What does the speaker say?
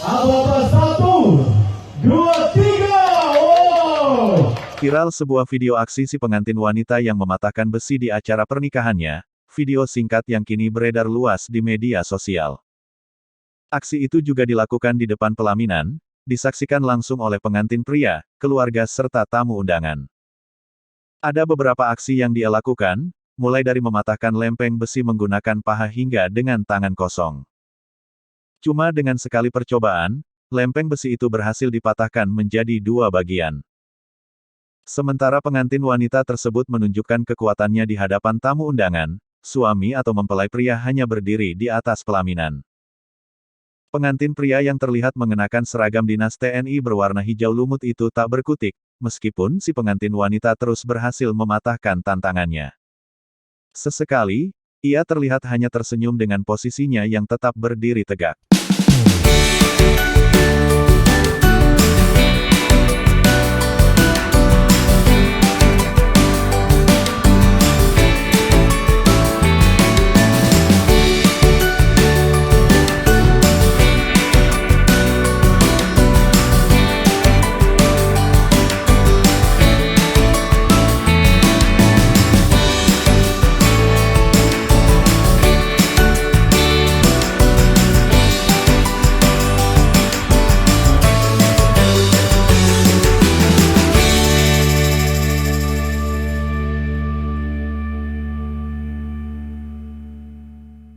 Apa-apa, 1, 2, 3. Oh. Viral sebuah video aksi si pengantin wanita yang mematahkan besi di acara pernikahannya, video singkat yang kini beredar luas di media sosial. Aksi itu juga dilakukan di depan pelaminan, disaksikan langsung oleh pengantin pria, keluarga serta tamu undangan. Ada beberapa aksi yang dia lakukan, mulai dari mematahkan lempeng besi menggunakan paha hingga dengan tangan kosong. Cuma dengan sekali percobaan, lempeng besi itu berhasil dipatahkan menjadi 2 bagian. Sementara pengantin wanita tersebut menunjukkan kekuatannya di hadapan tamu undangan, suami atau mempelai pria hanya berdiri di atas pelaminan. Pengantin pria yang terlihat mengenakan seragam dinas TNI berwarna hijau lumut itu tak berkutik, meskipun si pengantin wanita terus berhasil mematahkan tantangannya. Sesekali, ia terlihat hanya tersenyum dengan posisinya yang tetap berdiri tegak.